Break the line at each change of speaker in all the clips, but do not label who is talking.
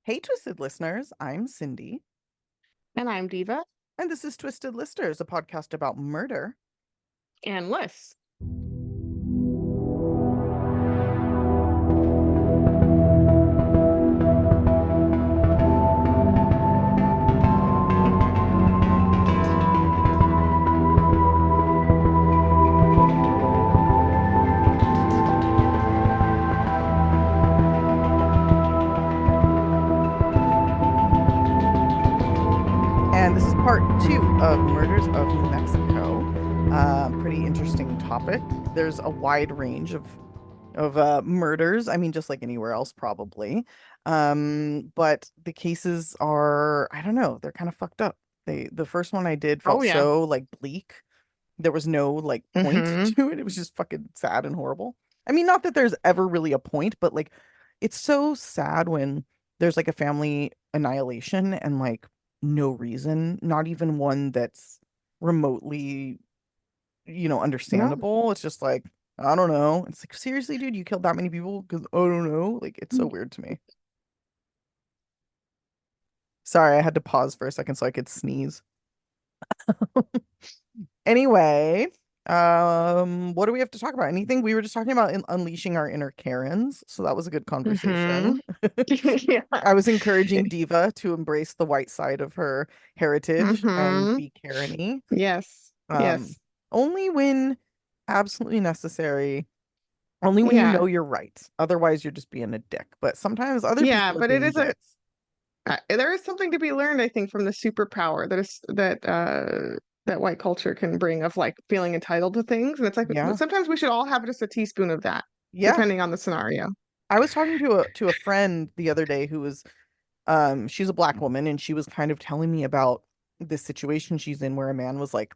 Hey, Twisted listeners, I'm Cindy,
And I'm Diva
and this is Twisted Listers, a podcast about murder.
and Liz.
And this is part two of Murders of New Mexico. Pretty interesting topic. There's a wide range of murders. I mean, just like anywhere else, probably. But the cases are, I don't know, they're kind of fucked up. The first one I did
Oh
felt
yeah.
so like bleak. There was no like point
Mm-hmm.
to it. It was just fucking sad and horrible. I mean, not that there's ever really a point, but like it's so sad when there's like a family annihilation and like no reason, not even one that's remotely,
No.
understandable. It's just like, I don't know. It's like, seriously, dude, you killed that many people because I don't know. Like, it's so weird to me. Sorry, I had to pause for a second so I could sneeze. Anyway, what do we have to talk about? Anything? We were just talking about unleashing our inner Karens, so that was a good
Mm-hmm.
conversation.
Yeah.
I was encouraging Diva to embrace the white side of her heritage and
Mm-hmm.
be Karen-y.
Yes.
Um,
Yes.
only when absolutely necessary, only when you know
Yeah.
you're right. Otherwise, you're just being a dick. But sometimes other
Yeah.
people are
But it
being
is a
dicks.
there is something to be learned, I think, from the superpower that white culture can bring of like feeling entitled to things. And it's like
Yeah.
sometimes we should all have just a teaspoon of that,
Yeah.
depending on the scenario.
I was talking to a friend the other day who was she's a black woman and she was kind of telling me about this situation she's in where a man was like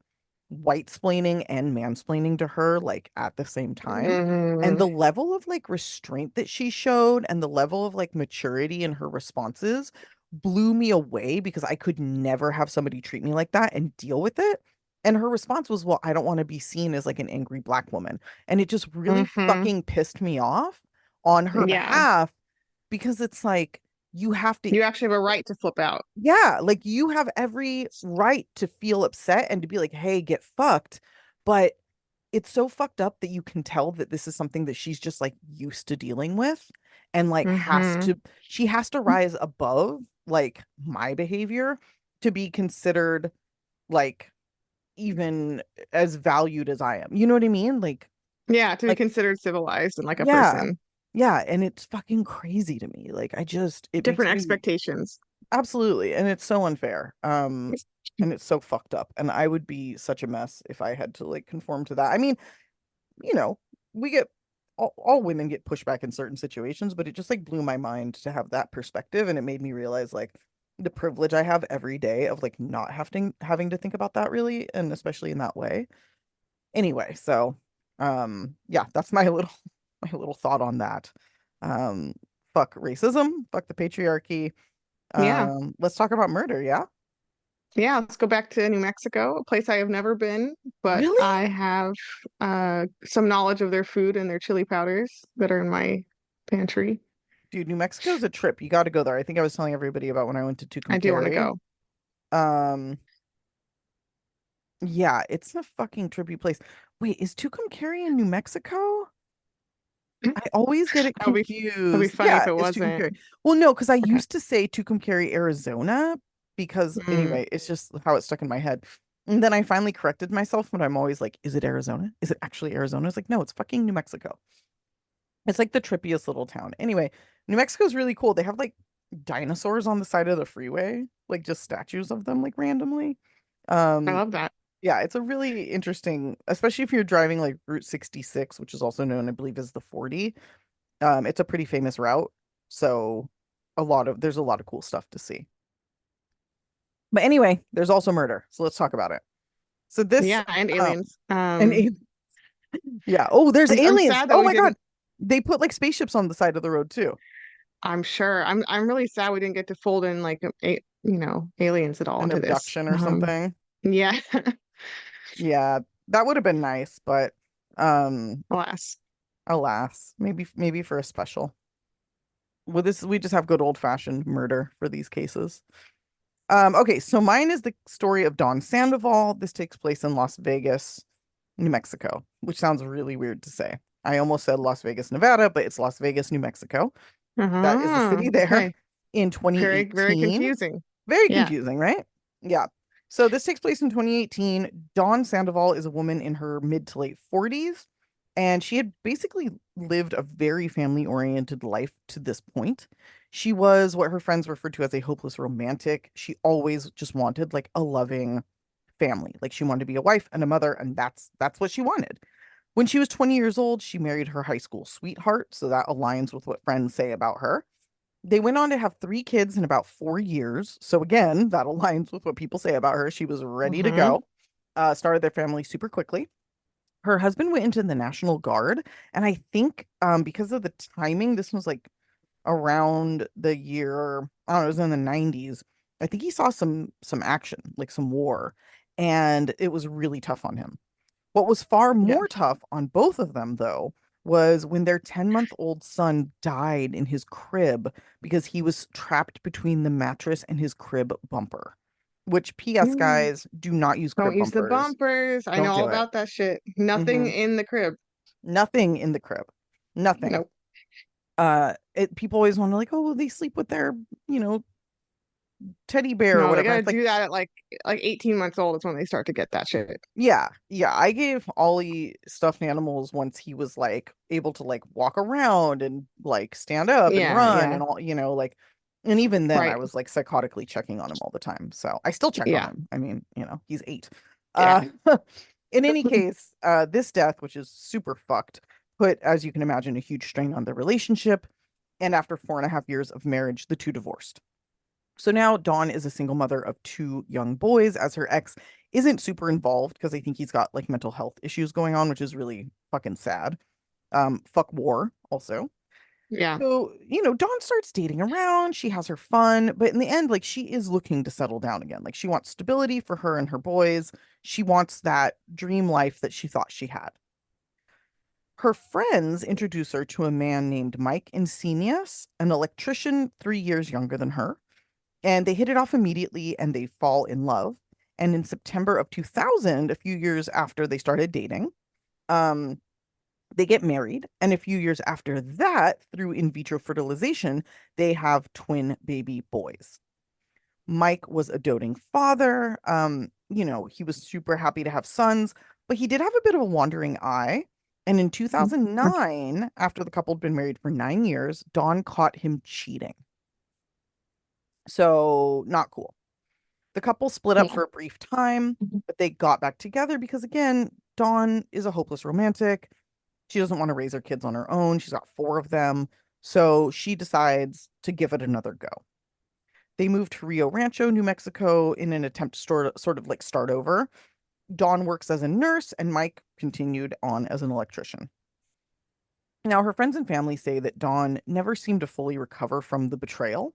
white splaining and mansplaining to her like at the same time. And
Mm-hmm.
the level of like restraint that she showed and the level of like maturity in her responses blew me away because I could never have somebody treat me like that and deal with it. And her response was, well, I don't want to be seen as like an angry black woman. And it just really
Mm-hmm.
fucking pissed me off on her
Yeah.
behalf because it's like, you have to,
You actually have a right to flip out.
yeah, like you have every right to feel upset and to be like, hey, get fucked. But it's so fucked up that you can tell that this is something that she's just like used to dealing with and like
Mm-hmm.
she has to rise above like my behavior to be considered like even as valued as I am. You know what I mean?
Yeah, to be
Like
considered civilized and like a
yeah.
person.
Yeah, and it's fucking crazy to me. Like it makes
Different
me
expectations.
absolutely, and it's so unfair. And it's so fucked up. And I would be such a mess if I had to like conform to that. I mean, you know, we get all women get pushback in certain situations, but it just like blew my mind to have that perspective, and it made me realize like the privilege I have every day of like not having to think about that really, and especially in that way. Anyway, so yeah, that's my little my little thought on that. Um, fuck racism, fuck the patriarchy.
Yeah.
Let's talk about murder, yeah?
Yeah, let's go back to New Mexico, a place I have never been, but
Really?
I have some knowledge of their food and their chili powders that are in my pantry.
Dude, New Mexico's a trip. You got to go there. I think I was telling everybody about when I went to
I do want to
Tucumcari.
go.
Um, yeah, it's a fucking trippy place. Wait, is Tucumcari in New Mexico? I always get it
That'd be
confused.
funny if
Yeah,
it
it's
wasn't.
Tucumcari. Well, no, because I
Okay.
used to say Tucumcari, Arizona, because
Mm,
anyway, it's just how it stuck in my head. And then I finally corrected myself, but I'm always like, is it Arizona? Is it actually Arizona? It's like, no, it's fucking New Mexico. It's like the trippiest little town. Anyway, New Mexico's really cool. They have like dinosaurs on the side of the freeway, like just statues of them, like randomly.
I
Um,
love that.
yeah, it's a really interesting, especially if you're driving like Route 66, which is also known, I believe, as the 40. It's a pretty famous route. So there's a lot of cool stuff to see. But anyway, there's also murder. So let's talk about it. So this
Yeah, and
um
aliens.
and yeah, oh, there's
I'm
aliens.
sad that
Oh
we
my God.
didn't.
They put like spaceships on the side of the road too.
I'm sure. I'm really sad we didn't get to fold in like aliens at all
An
into this.
abduction or something.
Yeah,
Yeah, that would have been nice, but um
alas.
alas, maybe for a special. Well, this we just have good old-fashioned murder for these cases. Okay, so mine is the story of Don Sandoval. This takes place in Las Vegas, New Mexico, which sounds really weird to say. I almost said Las Vegas, Nevada, but it's Las Vegas, New Mexico. That is the
Uh-huh.
city there
Okay.
in
Very, very
2018.
confusing.
Very
Yeah.
confusing, right? Yeah. So this takes place in 2018. Dawn Sandoval is a woman in her mid to late 40s, and she had basically lived a very family-oriented life to this point. She was what her friends referred to as a hopeless romantic. She always just wanted like a loving family. Like she wanted to be a wife and a mother, and that's what she wanted. When she was 20 years old, she married her high school sweetheart, so that aligns with what friends say about her. They went on to have 3 kids in about 4 years. So again, that aligns with what people say about her. She was ready to
Mm-hmm.
go. Started their family super quickly. Her husband went into the National Guard, and I think because of the timing, this was like around the year, I don't know, it was in the 90s. I think he saw some action, like some war, and it was really tough on him. What was far
Yeah.
more tough on both of them, though, was when their 10-month-old son died in his crib because he was trapped between the mattress and his crib bumper. Which, P.S.
Mm.
guys, do not use
Don't
crib
use the
bumpers.
bumpers. I know
Don't
all
do it.
about that shit. Nothing
Hmm.
in the crib.
Nothing in the crib. Nothing.
Nope.
People always want to like, oh, well, they sleep with their, you know, teddy bear or
No, they
whatever.
gotta
It's like,
do that at like 18 months old is when they start to get that shit.
yeah, yeah. I gave Ollie stuffed animals once he was like able to like walk around and like stand up and
Yeah,
run
yeah.
and all, like, and even then I
Right.
was like psychotically checking on him all the time. So I still check on
Yeah.
him. I mean, he's 8.
Yeah.
Uh, in any case, this death, which is super fucked, put, as you can imagine, a huge strain on their relationship. And after 4.5 years of marriage, the two divorced. So now Dawn is a single mother of 2 young boys, as her ex isn't super involved because I think he's got like mental health issues going on, which is really fucking sad. Fuck war also.
Yeah.
So, Dawn starts dating around, she has her fun, but in the end, like she is looking to settle down again. Like she wants stability for her and her boys. She wants that dream life that she thought she had. Her friends introduce her to a man named Mike Encinias, an electrician 3 years younger than her, and they hit it off immediately and they fall in love. And in September of 2000, a few years after they started dating, um, they get married. And a few years after that, through in vitro fertilization, they have twin baby boys. Mike was a doting father. He was super happy to have sons, but he did have a bit of a wandering eye. And in 2009, after the couple had been married for 9 years, Dawn caught him cheating. So, not cool. The couple split up
Yeah.
for a brief time, but they got back together because, again, Dawn is a hopeless romantic. She doesn't want to raise her kids on her own. She's got 4 of them. So she decides to give it another go. They moved to Rio Rancho, New Mexico in an attempt to sort of like start over. Dawn works as a nurse and Mike continued on as an electrician. Now, her friends and family say that Dawn never seemed to fully recover from the betrayal,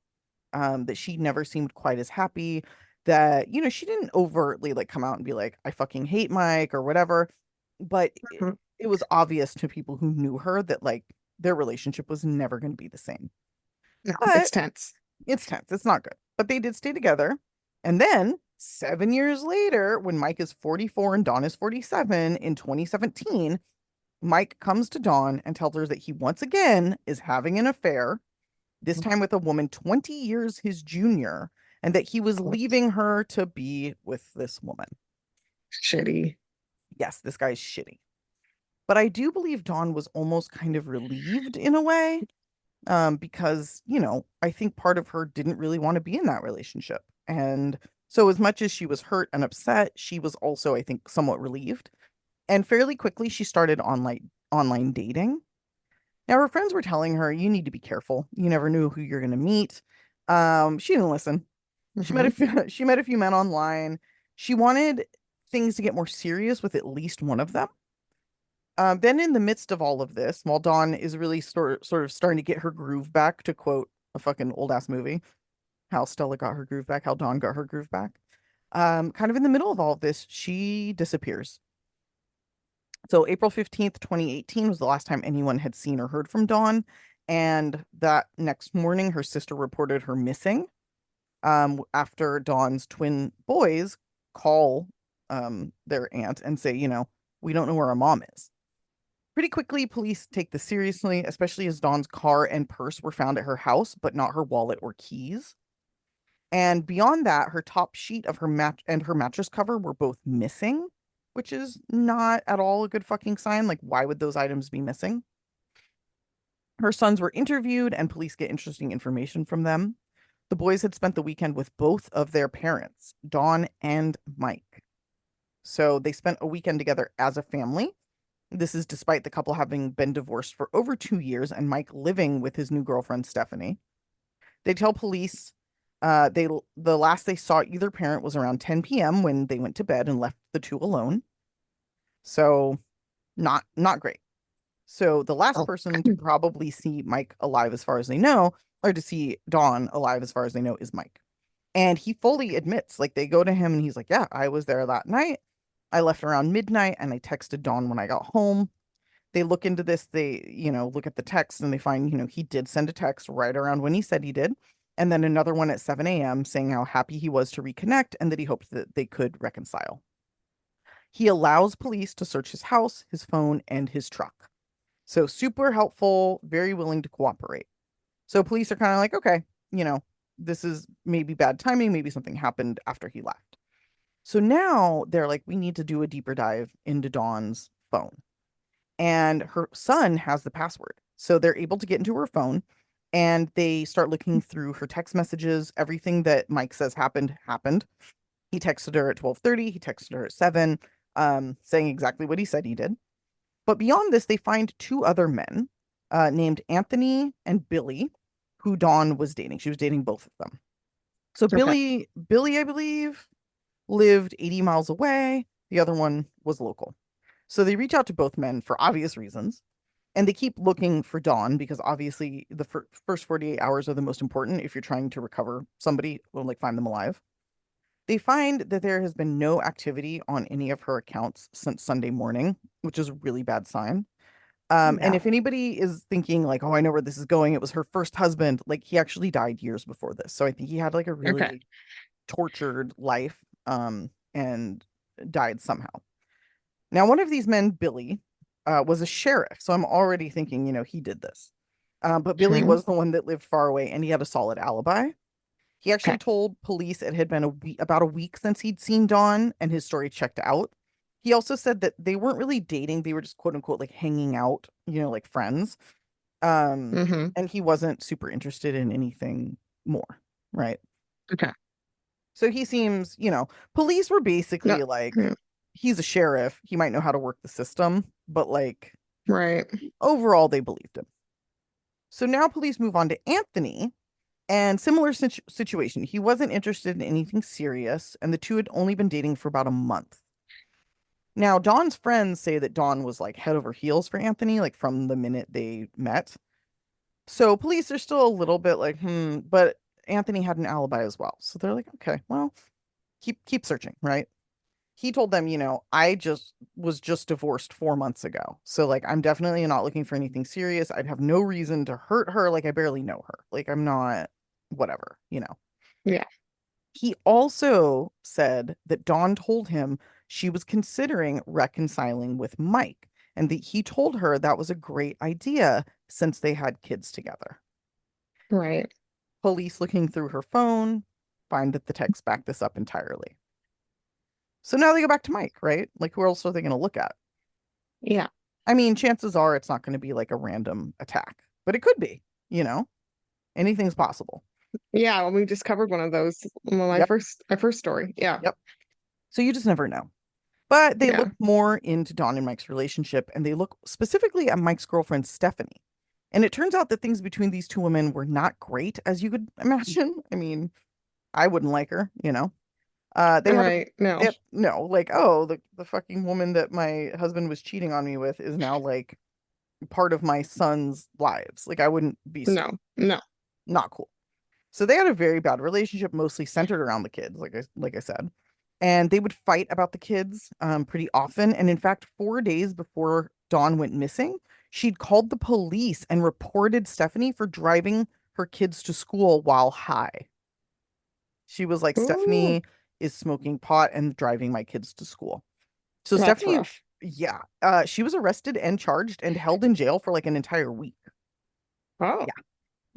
that she never seemed quite as happy, that, she didn't overtly like come out and be like, I fucking hate Mike or whatever. But
Mhm.
it was obvious to people who knew her that like their relationship was never going to be the same.
No, it's
But
tense.
it's tense. It's not good. But they did stay together. And then 7 years later, when Mike is 44 and Dawn is 47 in 2017, Mike comes to Dawn and tells her that he once again is having an affair, this time with a woman 20 years his junior, and that he was leaving her to be with this woman.
Shitty.
Yes, this guy's shitty. But I do believe Dawn was almost kind of relieved in a way, because, I think part of her didn't really want to be in that relationship. And so, as much as she was hurt and upset, she was also, I think, somewhat relieved. And fairly quickly, she started online dating. Now, her friends were telling her, you need to be careful. You never knew who you're going to meet. She didn't listen.
Hmm.
She met a few men online. She wanted things to get more serious with at least one of them. Then, in the midst of all of this, while Dawn is really sort of starting to get her groove back, to quote a fucking old ass movie, how Stella got her groove back, how Dawn got her groove back. Kind of in the middle of all of this, she disappears. So April 15th, 2018 was the last time anyone had seen or heard from Dawn. And that next morning, her sister reported her missing after Dawn's twin boys call their aunt and say, we don't know where our mom is. Pretty quickly, police take this seriously, especially as Dawn's car and purse were found at her house, but not her wallet or keys. And beyond that, her top sheet of her her mattress cover were both missing, which is not at all a good fucking sign. Like, why would those items be missing? Her sons were interviewed, and police get interesting information from them. The boys had spent the weekend with both of their parents, Dawn and Mike. So they spent a weekend together as a family. This is despite the couple having been divorced for over 2 years and Mike living with his new girlfriend, Stephanie. They tell police the last they saw either parent was around 10 p.m. when they went to bed and left the two alone. So not great. So the last
Oh.
person to probably see Mike alive as far as they know, or to see Dawn alive as far as they know, is Mike. And he fully admits, like they go to him and he's like, yeah, I was there that night. I left around midnight and I texted Dawn when I got home. They look into this, they, look at the text and they find, he did send a text right around when he said he did. And then another one at 7 a.m. saying how happy he was to reconnect and that he hoped that they could reconcile. He allows police to search his house, his phone, and his truck. So super helpful, very willing to cooperate. So police are kind of like, okay, this is maybe bad timing. Maybe something happened after he left. So now they're like, we need to do a deeper dive into Dawn's phone. And her son has the password. So they're able to get into her phone and they start looking through her text messages. Everything that Mike says happened. He texted her at 12:30. He texted her at 7, saying exactly what he said he did. But beyond this, they find two other men named Anthony and Billy, who Dawn was dating. She was dating both of them. So
Okay.
Billy, I believe, lived 80 miles away. The other one was local. So they reach out to both men for obvious reasons. And they keep looking for Dawn because obviously the first 48 hours are the most important if you're trying to recover somebody or like find them alive. They find that there has been no activity on any of her accounts since Sunday morning, which is a really bad sign. And
Yeah.
if anybody is thinking like, oh, I know where this is going, it was her first husband, like he actually died years before this. So I think he had like a
Okay.
really tortured life, and died somehow. Now, one of these men, Billy, was a sheriff. So I'm already thinking, he did this. But Billy
Okay.
was the one that lived far away and he had a solid alibi. He actually
Okay.
told police it had been about a week since he'd seen Dawn and his story checked out. He also said that they weren't really dating. They were just quote unquote like hanging out, like friends. Um,
Mm-hmm.
and he wasn't super interested in anything more. Right.
Okay.
So he seems, police were
No.
basically like,
Yeah.
he's a sheriff. He might know how to work the system, but like
Right.
overall, they believed him. So now police move on to Anthony and similar situation. He wasn't interested in anything serious, and the two had only been dating for about a month. Now, Dawn's friends say that Dawn was like head over heels for Anthony, like from the minute they met. So police are still a little bit like, but Anthony had an alibi as well. So they're like, okay, well, keep searching, right? He told them, I just divorced 4 months ago. So like I'm definitely not looking for anything serious. I'd have no reason to hurt her. Like I barely know her. Like I'm not whatever.
Yeah.
He also said that Dawn told him she was considering reconciling with Mike and that he told her that was a great idea since they had kids together.
Right.
Police looking through her phone find that the texts back this up entirely. So now they go back to Mike, right? Like, who else are they going to look at?
Yeah.
I mean, chances are it's not going to be like a random attack, but it could be, anything's possible.
Yeah. Well, we just covered one of those. Well,
Yep.
my first story. Yeah.
Yep. So you just never know. But they
Yeah.
look more into Dawn and Mike's relationship and they look specifically at Mike's girlfriend, Stephanie. And it turns out that things between these two women were not great, as you could imagine. I mean, I wouldn't like her. They had a
Right. No.
they had, no, like, oh, the fucking woman that my husband was cheating on me with is now like part of my son's lives. Like I wouldn't be
No. No.
not cool. So they had a very bad relationship, mostly centered around the kids, like I said. And they would fight about the kids pretty often. And in fact, 4 days before Dawn went missing, She'd called the police and reported Stephanie for driving her kids to school while high. She was like,
Ooh,
Stephanie is smoking pot and driving my kids to school. So
that's
Stephanie,
rough.
yeah, she was arrested and charged and held in jail for like an entire week.
Oh,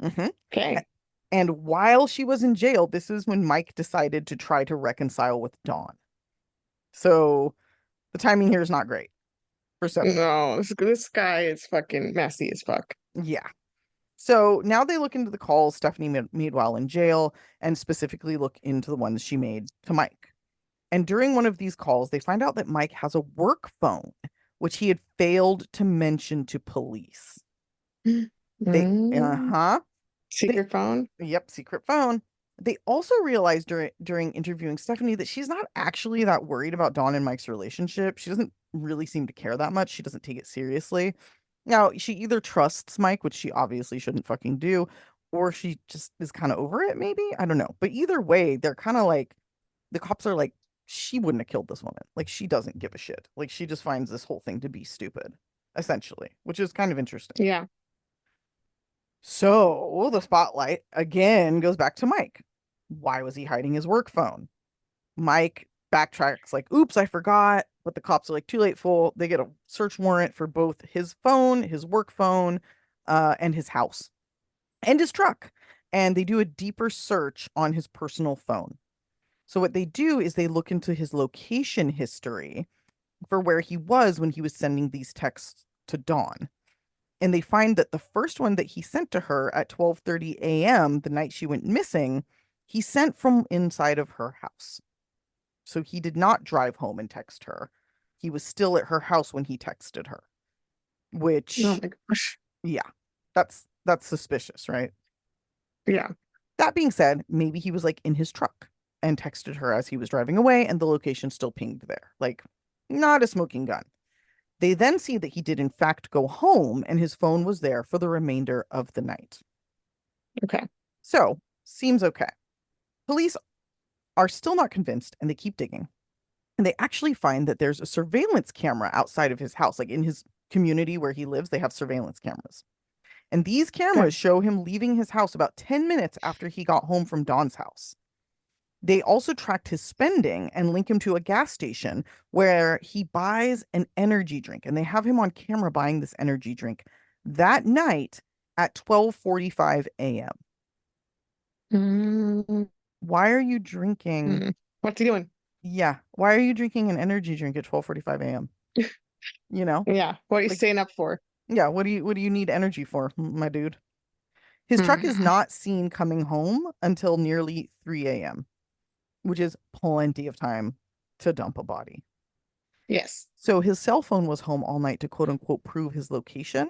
Yeah. Hmm.
okay.
And while she was in jail, this is when Mike decided to try to reconcile with Dawn. So the timing here is not great for Stephanie.
No, this guy is fucking messy as fuck.
Yeah. So now they look into the calls Stephanie made while in jail and specifically look into the ones she made to Mike. And during one of these calls, they find out that Mike has a work phone, which he had failed to mention to police. They,
Mm,
uh-huh. They,
secret phone?
yep, secret phone. They also realized during interviewing Stephanie that she's not actually that worried about Dawn and Mike's relationship. She doesn't really seem to care that much. She doesn't take it seriously. Now, she either trusts Mike, which she obviously shouldn't fucking do, or she just is kind of over it, maybe. I don't know. But either way, they're kind of like the cops are like, she wouldn't have killed this woman. Like, she doesn't give a shit. Like, she just finds this whole thing to be stupid, essentially, which is kind of interesting.
Yeah.
So the spotlight again goes back to Mike. Why was he hiding his work phone? Mike backtracks, like, oops, I forgot. But the cops are like, too late, fool. They get a search warrant for both his phone, his work phone, and his house and his truck. And they do a deeper search on his personal phone. So what they do is they look into his location history for where he was when he was sending these texts to Dawn. And they find that the first one that he sent to her at 12:30 a.m. the night she went missing, he sent from inside of her house. So he did not drive home and text her. He was still at her house when he texted her,
Oh
which,
my gosh.
yeah, that's suspicious, right?
Yeah.
That being said, maybe he was like in his truck and texted her as he was driving away and the location still pinged there. Like, not a smoking gun. They then see that he did in fact go home and his phone was there for the remainder of the night.
Okay.
So, seems okay. Police are still not convinced and they keep digging. And they actually find that there's a surveillance camera outside of his house. Like in his community where he lives, they have surveillance cameras. And these
Okay.
cameras show him leaving his house about 10 minutes after he got home from Dawn's house. They also tracked his spending and link him to a gas station where he buys an energy drink. And they have him on camera buying this energy drink that night at 12:45 a.m.
Mm,
Why are you drinking?
What's he doing?
Yeah, why are you drinking an energy drink at 12:45 a.m.? You know?
Yeah. What are you
Like,
staying up for?
yeah, what do you need energy for, my dude? His truck is
Hmm.
not seen coming home until nearly 3 a.m., which is plenty of time to dump a body.
Yes.
So his cell phone was home all night to quote unquote prove his location,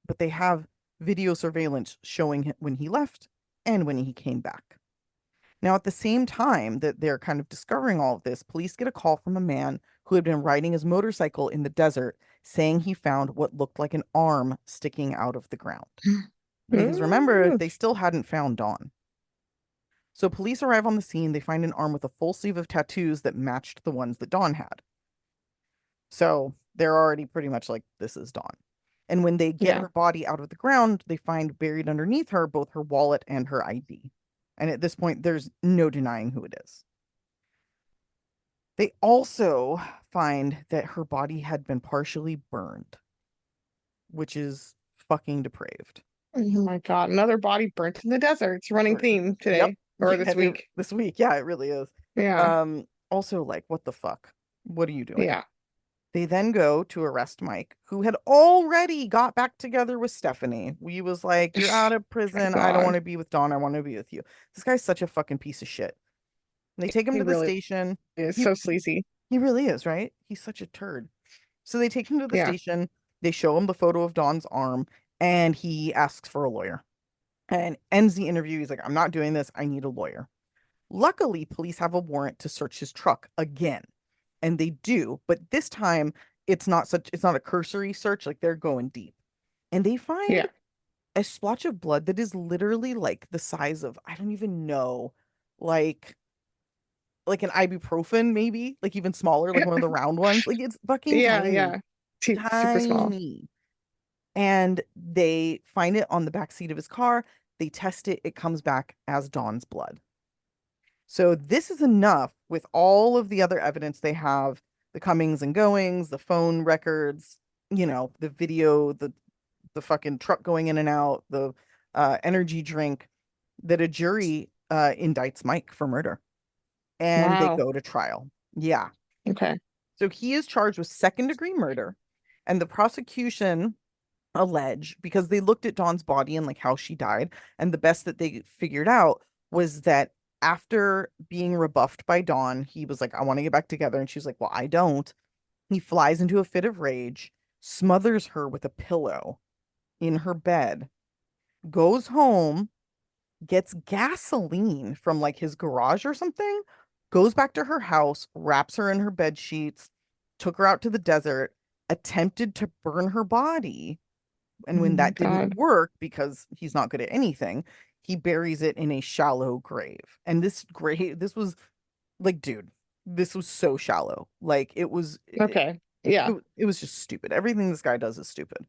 but they have video surveillance showing him when he left and when he came back. Now, at the same time that they're kind of discovering all of this, police get a call from a man who had been riding his motorcycle in the desert saying he found what looked like an arm sticking out of the ground. Because remember,
Mm,
they still hadn't found Dawn. So police arrive on the scene. They find an arm with a full sleeve of tattoos that matched the ones that Dawn had. So they're already pretty much like, this is Dawn. And when they get
yeah.
her body out of the ground, they find buried underneath her both her wallet and her ID. And at this point, there's no denying who it is. They also find that her body had been partially burned, which is fucking depraved.
Oh my God. Another body burnt in the desert. It's a running theme
Yep.
today or
Yeah,
this week.
this week. Yeah, it really is.
Yeah.
Also, like, what the fuck? What are you doing?
Yeah.
They then go to arrest Mike, who had already got back together with Stephanie. We was like, you're out of
My
prison. I don't want
God.
to be with Dawn. I want to be with you. This guy's such a fucking piece of shit. And they take him
He
to the
really
station.
is
He
so sleazy.
he really is, right? He's such a turd. So they take him to the
Yeah.
station. They show him the photo of Dawn's arm, and he asks for a lawyer and ends the interview. He's like, I'm not doing this. I need a lawyer. Luckily, police have a warrant to search his truck again. And they do, but this time it's not a cursory search, like they're going deep. And they find
Yeah.
a splotch of blood that is literally like the size of, I don't even know, like an ibuprofen, maybe, like even smaller, like one of the round ones. Like it's fucking
Yeah.
tiny.
Yeah. Super small.
Tiny. and they find it on the back seat of his car. They test it. It comes back as Dawn's blood. So this is enough with all of the other evidence they have, the comings and goings, the phone records, the video, the fucking truck going in and out, the energy drink, that a jury indicts Mike for murder and they
Wow.
go to trial. Yeah.
Okay.
So he is charged with second-degree murder, and the prosecution allege, because they looked at Dawn's body and like how she died, and the best that they figured out was that after being rebuffed by Dawn, he was like, I want to get back together. And she's like, well, I don't. He flies into a fit of rage, smothers her with a pillow in her bed, goes home, gets gasoline from like his garage or something, goes back to her house, wraps her in her bed sheets, took her out to the desert, attempted to burn her body. And
Oh
when
my
that didn't
God.
work, because he's not good at anything, he buries it in a shallow grave. And this grave, this was like, dude, this was so shallow. Like
Okay. Yeah.
it was just stupid. Everything this guy does is stupid.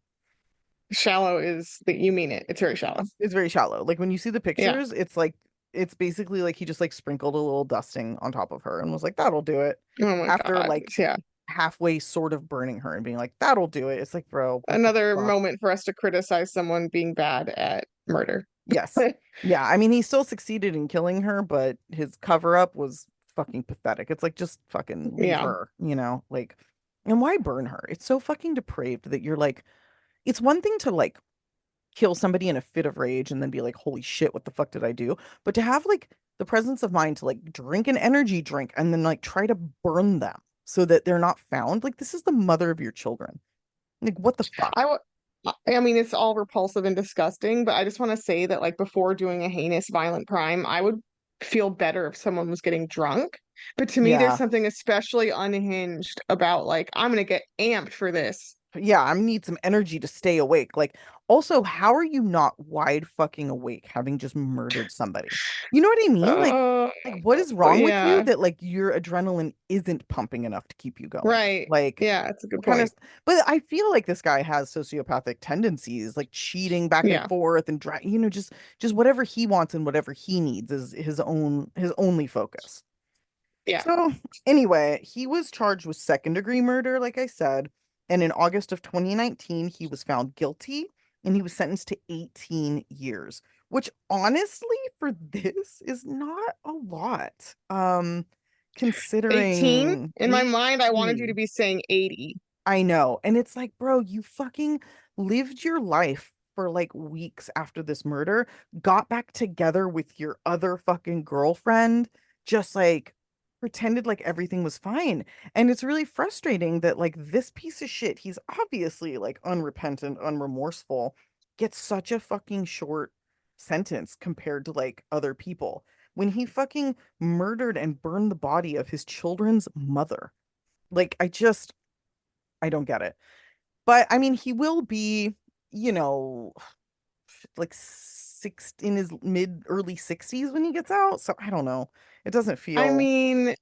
Shallow is that you mean it. It's very shallow.
It's very shallow. Like when you see the
Yeah.
pictures, it's like it's basically like he just like sprinkled a little dusting on top of her and was like, that'll do it.
Oh my
After
God.
like
Yeah.
halfway sort of burning her and being like, that'll do it. It's like, bro, what the
Another
fuck?
moment for us to criticize someone being bad at murder.
Yes. Yeah. I mean, he still succeeded in killing her, but his cover up was fucking pathetic. It's like, just fucking leave
Yeah.
her, like, and why burn her? It's so fucking depraved that you're like, it's one thing to like kill somebody in a fit of rage and then be like, holy shit, what the fuck did I do? But to have like the presence of mind to like drink an energy drink and then like try to burn them so that they're not found, like, this is the mother of your children. Like, what the
I
fuck?
w- I mean, it's all repulsive and disgusting, but I just want to say that, like, before doing a heinous, violent crime, I would feel better if someone was getting drunk. But to me, there's
Yeah.
something especially unhinged about, like, I'm gonna get amped for this.
Yeah, I need some energy to stay awake. Like, also, how are you not wide fucking awake having just murdered somebody? You know what I mean?
Uh,
Like what is wrong with you
yeah,
that like your adrenaline isn't pumping enough to keep you going?
right.
Like,
Yeah, that's a good
what kind of,
point.
but I feel like this guy has sociopathic tendencies, like cheating back and
Yeah,
forth and just whatever he wants and whatever he needs is his only focus.
yeah.
So, anyway, he was charged with second-degree murder, like I said, and in August of 2019, he was found guilty and he was sentenced to 18 years, which honestly for this is not a lot.
18?
Considering
In my mind, I wanted you to
18.
be saying 80.
I know. And it's like, bro, you fucking lived your life for like weeks after this murder, got back together with your other fucking girlfriend, just like pretended like everything was fine. And it's really frustrating that like this piece of shit, he's obviously like unrepentant, unremorseful, gets such a fucking short sentence compared to like other people when he fucking murdered and burned the body of his children's mother. Like, I don't get it. But I mean, he will be, you know, like six in his mid early 60s when he gets out. So I don't know. It doesn't
I
feel,
mean,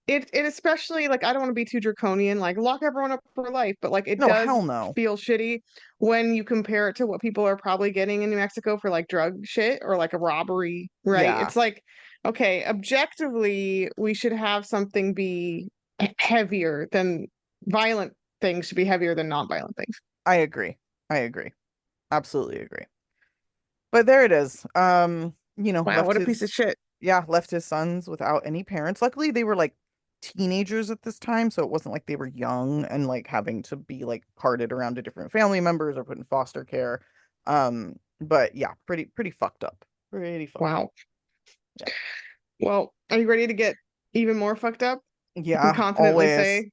it especially, like, I don't want to be too draconian, like lock everyone up for life, but like it
no, hell
does
no.
feel shitty when you compare it to what people are probably getting in New Mexico for like drug shit or like a robbery, right?
Yeah,
It's like, okay, objectively, we should have something be heavier than violent things should be heavier than non-violent things.
I agree. I agree. Absolutely agree. But there it is.
Wow, what a piece of shit.
Left his sons without any parents. Luckily, they were like teenagers at this time, so it wasn't like they were young and like having to be like carted around to different family members or put in foster care. But yeah, pretty fucked up. Pretty fucked up.
Wow.
Yeah.
Well, are you ready to get even more fucked up? I can
Yeah,
confidently
always.
say.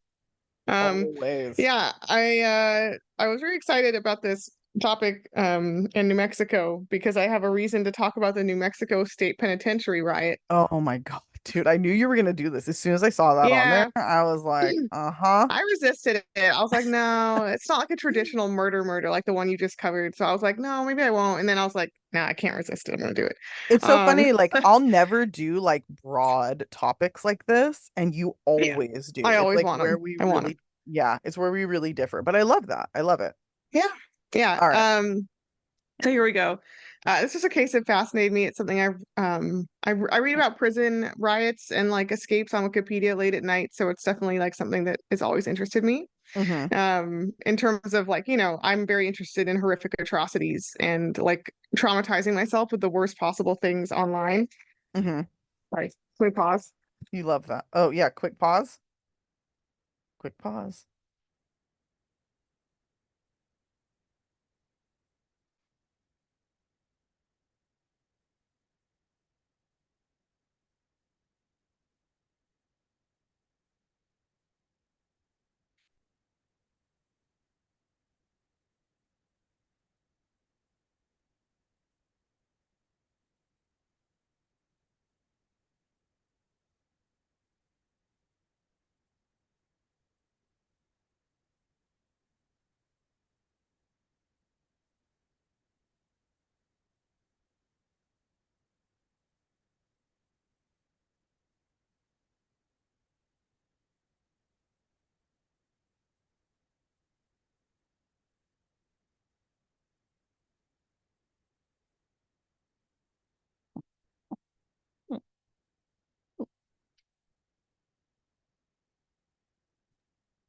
Um,
Always.
yeah, I was very excited about this topic in New Mexico because I have a reason to talk about the New Mexico State Penitentiary riot.
Oh my God, dude. I knew you were gonna do this. As soon as I saw that on there,
Yeah,
I was like, uh-huh.
I resisted it. I was like, no, it's not like a traditional murder like the one you just covered. So I was like, no, maybe I won't. And then I was like, nah, I can't resist it. I'm gonna do it.
It's so
Um,
funny, like I'll never do like broad topics like this, and you
yeah,
always do.
I
It's
always
like
want
where
them.
we
I want them.
really, yeah, it's where we really differ. But I love that. I love it.
Yeah. Yeah.
All right.
So here we go. This is a case that fascinated me. It's something I read about prison riots and like escapes on Wikipedia late at night, so it's definitely like something that has always interested me.
Mm-hmm.
In terms of like, I'm very interested in horrific atrocities and like traumatizing myself with the worst possible things online.
Mm-hmm.
Sorry, can we pause?
You love that. Oh yeah, quick pause. Quick pause.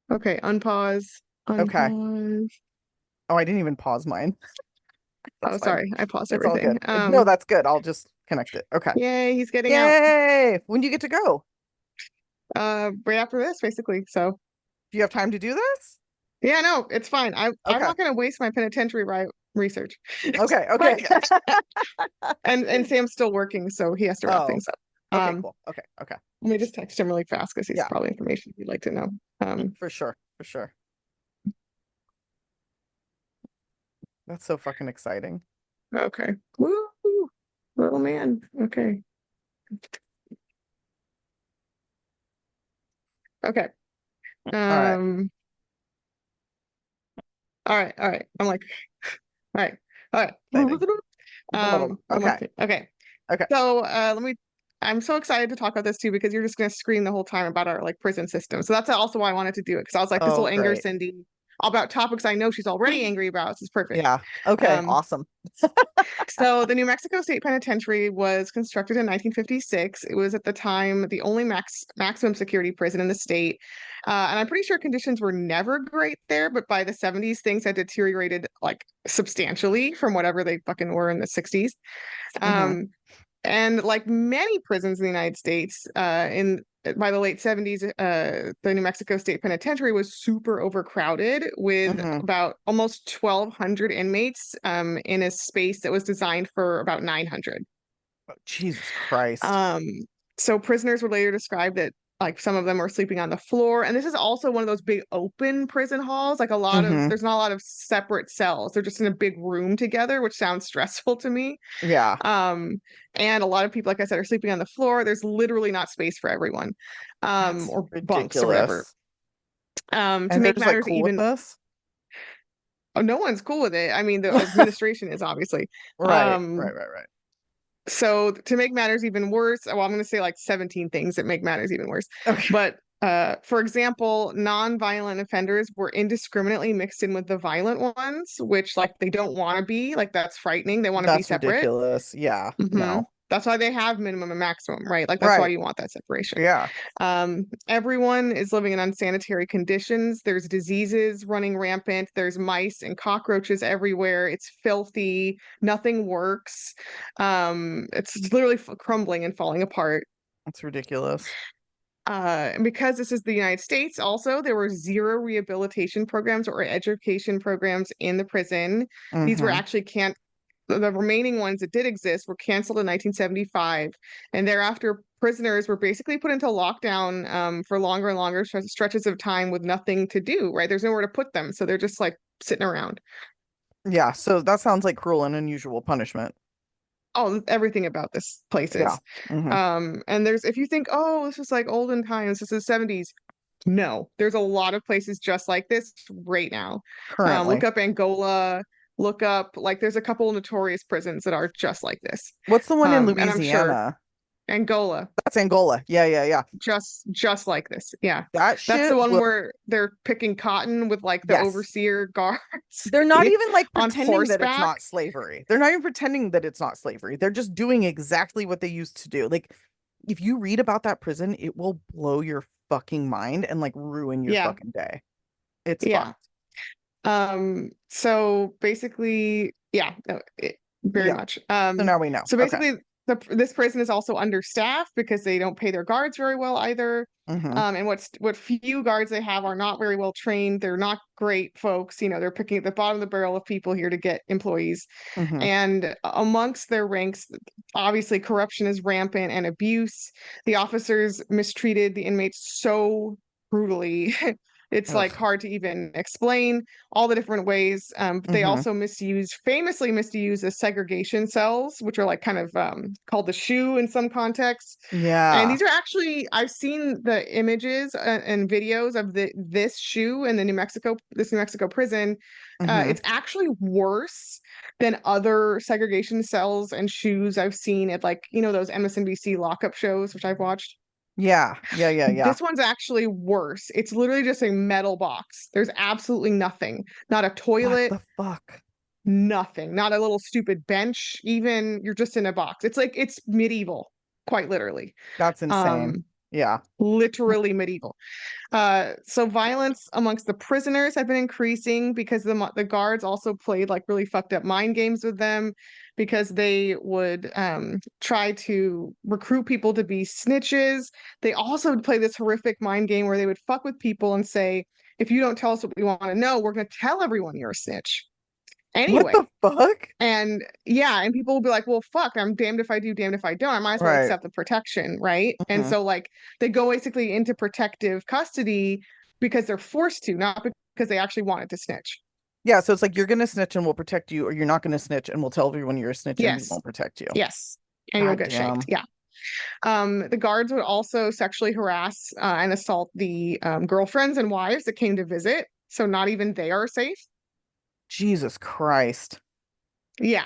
Okay, unpause,
Okay.
unpause.
Oh, I didn't even pause mine.
Oh,
That's fine.
sorry, I paused
It's all
everything.
good. No, that's good. I'll just connect it. Okay.
Yay, he's getting out.
Yay! When do you get to go?
Right after this, basically. So
Do you have time to do this?
yeah, no, it's fine. I'm
Okay.
not gonna waste my penitentiary research.
Okay.
But
Okay.
and Sam's still working, so he has to wrap
Oh,
things up.
okay, cool. Okay. Okay.
Let me just text him really fast because he's
Yeah,
probably information he'd like to know.
for sure. For sure. That's so fucking exciting.
Okay. Woo, little man. Okay. Okay.
All right.
Um, all right. I'm like, all right, all right.
Exciting.
I'm
Okay.
like, okay.
Okay.
So I'm so excited to talk about this too because you're just gonna scream the whole time about our like prison system. So that's also why I wanted to do it because I was like, this will
Oh,
anger
great.
Cindy about topics I know she's already angry about. This is perfect.
Yeah. Okay.
Um,
Awesome.
so the New Mexico State Penitentiary was constructed in 1956. It was at the time the only maximum security prison in the state. And I'm pretty sure conditions were never great there, but by the 70s, things had deteriorated like substantially from whatever they fucking were in the 60s.
Hmm.
Um, and like many prisons in the United States, in by the late 70s, the New Mexico State Penitentiary was super overcrowded with
Hmm.
about almost 1,200 inmates in a space that was designed for about 900.
Jesus Christ.
Um, so prisoners were later described that like some of them were sleeping on the floor. And this is also one of those big open prison halls. Like
Hmm.
there's not a lot of separate cells. They're just in a big room together, which sounds stressful to me.
Yeah.
Um, and a lot of people, like I said, are sleeping on the floor. There's literally not space for everyone,
That's
or bunks or whatever.
ridiculous.
To
And they're
make
just like
matters
cool with
even,
this?
oh, no one's cool with it. I mean, the administration is obviously.
Right.
Um,
Right. Right. Right.
so to make matters even worse, well, I'm going to say like 17 things that make matters even worse.
Okay.
But for example, non-violent offenders were indiscriminately mixed in with the violent ones, which like they don't want to be. Like that's frightening. They want to be
That's
separate.
ridiculous. Yeah.
Hmm.
No.
That's why they have minimum and maximum, right? Like that's why
Right.
you want that separation.
Yeah.
Everyone is living in unsanitary conditions. There's diseases running rampant. There's mice and cockroaches everywhere. It's filthy. Nothing works. It's literally crumbling and falling apart.
That's ridiculous.
And because this is the United States, also, there were zero rehabilitation programs or education programs in the prison. These were
Hmm.
actually can't the remaining ones that did exist were canceled in 1975, and thereafter prisoners were basically put into lockdown for longer and longer stretches of time with nothing to do, right? There's nowhere to put them, so they're just like sitting around.
Yeah. So that sounds like cruel and unusual punishment.
Oh, everything about this place
Yeah.
is.
Hmm.
And there's if you think, oh, this is like olden times, this is 70s. No, there's a lot of places just like this right now. Look
Currently.
up Angola, look up like there's a couple notorious prisons that are just like this.
What's the one in
And I'm sure
Louisiana?
Angola.
That's Angola. Yeah, yeah, yeah.
Just like this. Yeah.
That
That's the
shit
one
look.
where they're picking cotton with like the
Yes.
overseer guards
They're not even like
on
pretending that it's
horseback.
not slavery. They're not even pretending that it's not slavery. They're just doing exactly what they used to do. Like, if you read about that prison, it will blow your fucking mind and like ruin your
Yeah.
fucking day. It's
Yeah.
fucked.
So basically, yeah, no, very
Yeah.
much.
So now we know.
So
Okay.
basically, this prison is also understaffed because they don't pay their guards very well either.
Mm-hmm.
And what few guards they have are not very well trained. They're not great folks. You know, they're picking at the bottom of the barrel of people here to get employees.
Mm-hmm.
And amongst their ranks, obviously, corruption is rampant and abuse. The officers mistreated the inmates so brutally. It's like
Ugh.
hard to even explain all the different ways. But they
Mm-hmm.
also famously misuse the segregation cells, which are like kind of called the shoe in some contexts. And
Yeah.
these are actually, I've seen the images and videos of this shoe in this New Mexico prison.
Mm-hmm.
It's actually worse than other segregation cells and shoes I've seen at like, those MSNBC lockup shows, which I've watched.
Yeah. Yeah. Yeah. Yeah.
This one's actually worse. It's literally just a metal box. There's absolutely nothing. Not a
What
toilet,
the fuck?
nothing. Not a little stupid bench, even. You're just in a box. It's like it's medieval, quite literally.
That's insane.
Um,
Yeah.
literally medieval. So violence amongst the prisoners had been increasing because the guards also played like really fucked up mind games with them because they would try to recruit people to be snitches. They also would play this horrific mind game where they would fuck with people and say, if you don't tell us what we want to know, we're going to tell everyone you're a snitch.
What
Anyway,
the fuck?
and yeah, and people will be like, well, fuck, I'm damned if I do, damned if I don't. I might as well
Right.
accept the protection, right? And
Mm-hmm.
so, like, they go basically into protective custody because they're forced to, not because they actually wanted to snitch.
Yeah, so it's like you're gonna snitch and we'll protect you, or you're not gonna snitch and we'll tell everyone you're a snitch and we
Yes,
won't protect you.
yes. And you'll
God
get shanked.
damn.
Yeah. The guards would also sexually harass and assault the girlfriends and wives that came to visit. So, not even they are safe.
Jesus Christ.
Yeah.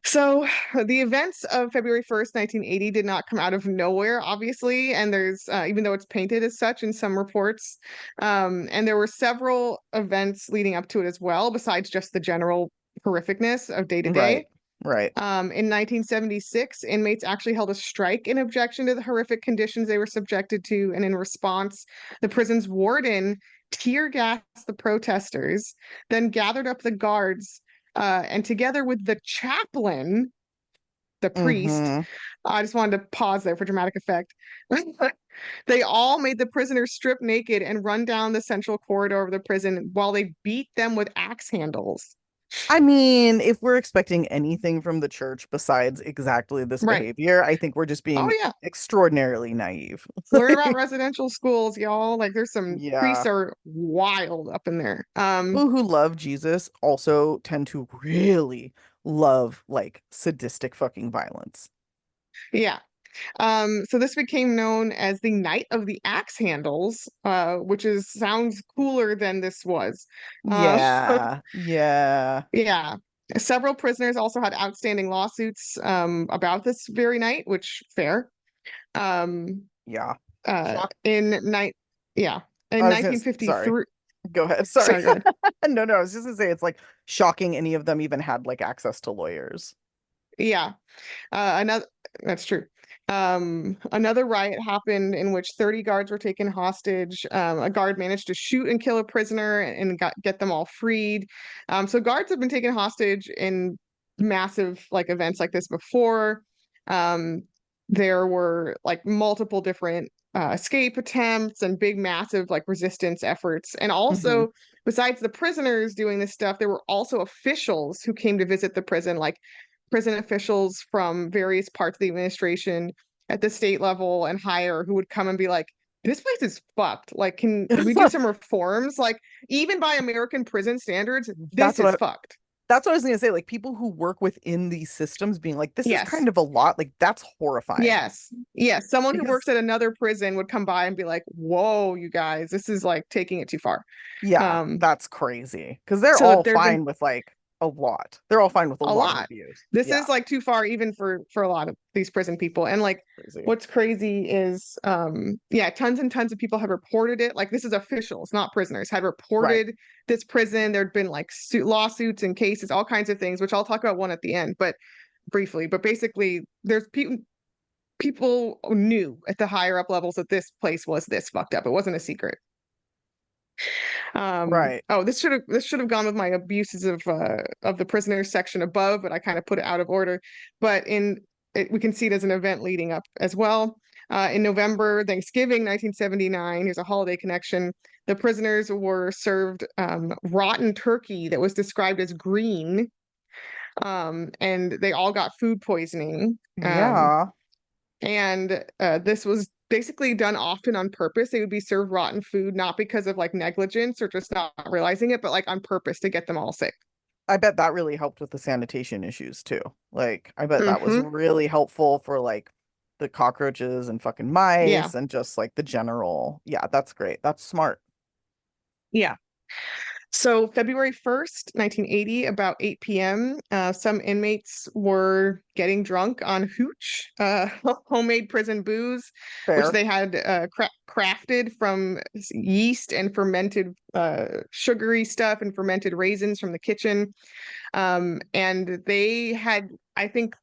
So the events of February 1st, 1980 did not come out of nowhere, obviously, and there's even though it's painted as such in some reports, and there were several events leading up to it as well, besides just the general horrificness of day to day.
Right. Right.
In 1976, inmates actually held a strike in objection to the horrific conditions they were subjected to, and in response, the prison's warden tear gassed the protesters, then gathered up the guards and together with the chaplain, the priest,
Mm-hmm.
I just wanted to pause there for dramatic effect. They all made the prisoners strip naked and run down the central corridor of the prison while they beat them with axe handles.
I mean, if we're expecting anything from the church besides exactly this
Right.
behavior, I think we're just
Oh,
being
yeah.
extraordinarily naive.
Learn about residential schools, y'all. Like, there's some priests
Yeah.
are wild up in there.
People who love Jesus also tend to really love like sadistic fucking violence.
Yeah. So this became known as the Night of the Axe Handles, which is sounds cooler than this was. Uh,
Yeah. Yeah.
yeah. Several prisoners also had outstanding lawsuits about this very night, which fair. Um,
Yeah. Shock.
in night, yeah, in
I was just sorry.
1953.
Go ahead. Sorry.
Sorry, go ahead.
No, no, I was just gonna say it's like shocking any of them even had like access to lawyers.
Yeah. Another That's true. Another riot happened in which 30 guards were taken hostage. A guard managed to shoot and kill a prisoner and get them all freed. So guards have been taken hostage in massive like events like this before. Um, there were like multiple different escape attempts and big massive like resistance efforts. And
Hmm.
also besides the prisoners doing this stuff, there were also officials who came to visit the prison, like prison officials from various parts of the administration at the state level and higher, who would come and be like, this place is fucked. Like, can we do some reforms? Like, even by American prison standards,
That's
this
what
is
I
fucked.
that's what I was gonna say. Like people who work within these systems being like, this is
Yes.
kind of a lot. Like that's horrifying.
Yes. Yes. Someone who works
Because
at another prison would come by and be like, whoa, you guys, this is like taking it too far.
yeah,
Um,
that's crazy. Because they're
so
all
there have been
fine with like a lot. They're all fine with a
A
lot of
lot.
abuse.
This
Yeah,
is like too far even for a lot of these prison people. And like
crazy.
what's crazy is yeah, tons and tons of people have reported it. Like this is officials, not prisoners, had
Right,
reported this prison. There'd been like lawsuits and cases, all kinds of things, which I'll talk about one at the end, but briefly. But basically, there's people knew at the higher up levels that this place was this fucked up. It wasn't a secret.
right.
Oh, this should have gone with my abuses of the prisoners section above, but I kind of put it out of order. But we can see it as an event leading up as well. In November, Thanksgiving 1979, here's a holiday connection. The prisoners were served rotten turkey that was described as green, and they all got food poisoning.
Yeah.
And this was basically done often on purpose. They would be served rotten food, not because of like negligence or just not realizing it, but like on purpose to get them all sick.
I bet that really helped with the sanitation issues too. Like, I bet that was
Hmm.
really helpful for like the cockroaches and fucking
Yeah.
mice and just like the general. Yeah, that's great. That's smart.
Yeah. So February 1st, 1980, about 8 p.m., some inmates were getting drunk on hooch, homemade prison booze, which
Fair.
they had crafted from yeast and fermented sugary stuff and fermented raisins from the kitchen. And they had, I think,